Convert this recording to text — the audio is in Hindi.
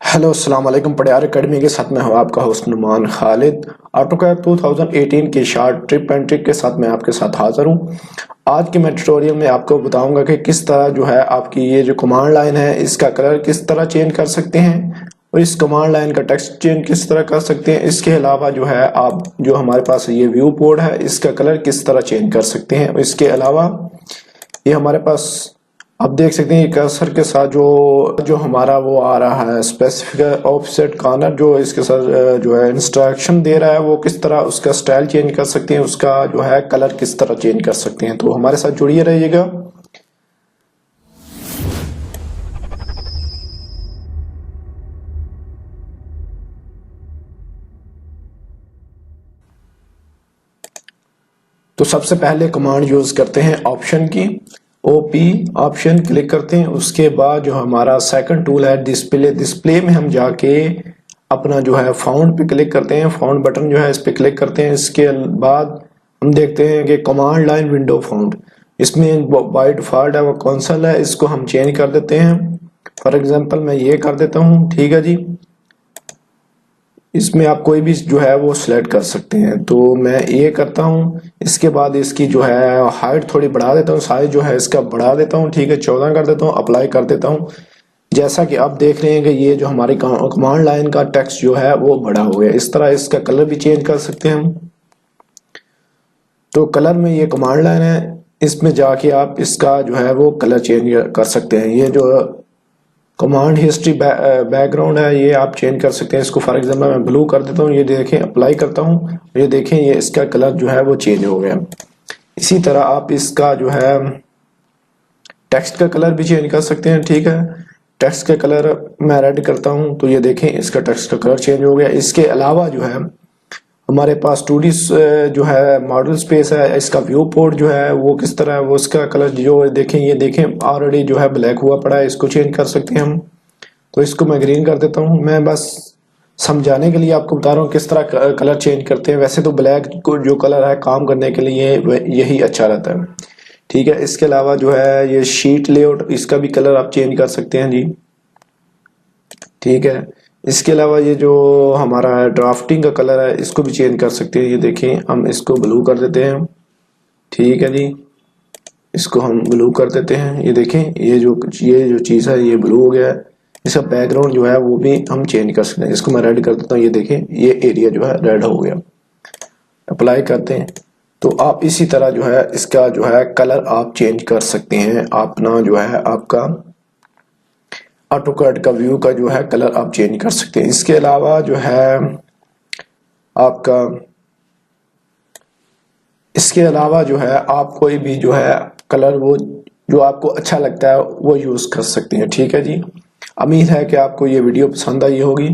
हेलो अस्सलाम वालेकुम। पढ़ियार अकेडमी के साथ में हूँ आपका होस्ट नुमान खालिद। ऑटोकैड 2018 की शार्ट ट्रिप एंड ट्रिक के साथ मैं आपके साथ हाजिर हूँ। आज के मैं ट्यूटोरियल में आपको बताऊंगा कि किस तरह जो है आपकी ये जो कमांड लाइन है इसका कलर किस तरह चेंज कर सकते हैं और इस कमांड लाइन का टेक्स्ट चेंज किस तरह कर सकते हैं। इसके अलावा जो है आप जो हमारे पास ये व्यू पोर्ट है इसका कलर किस तरह चेंज कर सकते हैं। इसके अलावा ये हमारे पास आप देख सकते हैं कर्सर के साथ जो हमारा वो आ रहा है स्पेसिफिक ऑफसेट कॉर्नर, जो इसके साथ जो है इंस्ट्रक्शन दे रहा है वो किस तरह उसका स्टाइल चेंज कर सकते हैं, उसका जो है कलर किस तरह चेंज कर सकते हैं। तो हमारे साथ जुड़िए रहिएगा। तो सबसे पहले कमांड यूज करते हैं ऑप्शन की, ओपी ऑप्शन क्लिक करते हैं। उसके बाद जो हमारा सेकंड टूल है डिस्प्ले में हम जाके अपना जो है फाउंड पे क्लिक करते हैं। फाउंड बटन जो है इस पे क्लिक करते हैं। इसके बाद हम देखते हैं कि कमांड लाइन विंडो फाउंड, इसमें बाय डिफॉल्ट है वो कंसोल है, इसको हम चेंज कर देते हैं। फॉर एग्जांपल मैं ये कर देता हूँ, ठीक है जी। इसमें आप कोई भी जो है वो सिलेक्ट कर सकते हैं, तो मैं ये करता हूँ। इसके बाद इसकी जो है हाइट थोड़ी बढ़ा देता हूँ, साइज जो है इसका बढ़ा देता हूँ, ठीक है 14 कर देता हूँ, अप्लाई कर देता हूँ। जैसा कि आप देख रहे हैं कि ये जो हमारी कमांड लाइन का टेक्स्ट जो है वो बड़ा हो गया। इस तरह इसका कलर भी चेंज कर सकते हैं हम। तो कलर में ये कमांड लाइन है, इसमें जाके आप इसका जो है वो कलर चेंज कर सकते हैं। ये जो कमांड हिस्ट्री बैकग्राउंड है ये आप चेंज कर सकते हैं। इसको फॉर एग्जांपल मैं ब्लू कर देता हूँ, ये देखें अप्लाई करता हूँ, ये देखें ये इसका कलर जो है वो चेंज हो गया। इसी तरह आप इसका जो है टेक्स्ट का कलर भी चेंज कर सकते हैं, ठीक है। टेक्स्ट का कलर मैं रेड करता हूँ तो ये देखें इसका टेक्स्ट का कलर चेंज हो गया। इसके अलावा जो है हमारे पास 2D जो है मॉडल स्पेस है, इसका व्यू पोर्ट जो है वो किस तरह है, वो उसका कलर जो देखें ये देखें ऑलरेडी जो है ब्लैक हुआ पड़ा है, इसको चेंज कर सकते हैं हम। तो इसको मैं ग्रीन कर देता हूँ। मैं बस समझाने के लिए आपको बता रहा हूँ किस तरह कलर चेंज करते हैं। वैसे तो ब्लैक जो कलर है काम करने के लिए यही अच्छा रहता है, ठीक है। इसके अलावा जो है ये शीट लेआउट, इसका भी कलर आप चेंज कर सकते हैं जी, ठीक है। इसके अलावा ये जो हमारा ड्राफ्टिंग का कलर है इसको भी चेंज कर सकते हैं। ये देखें हम इसको ब्लू कर देते हैं, ठीक है जी। इसको हम ब्लू कर देते हैं, ये देखें ये जो चीज़ है ये ब्लू हो गया है। इसका बैकग्राउंड जो है वो भी हम चेंज कर सकते हैं। इसको मैं रेड कर देता हूँ, ये देखें ये एरिया जो है रेड हो गया। अप्लाई करते हैं तो आप इसी तरह जो है इसका जो है कलर आप चेंज कर सकते हैं। अपना जो है आपका ऑटोकैड का व्यू का जो है कलर आप चेंज कर सकते हैं। इसके अलावा जो है आपका इसके अलावा जो है आप कोई भी जो है कलर वो जो आपको अच्छा लगता है वो यूज कर सकते हैं, ठीक है जी। उम्मीद है कि आपको ये वीडियो पसंद आई होगी।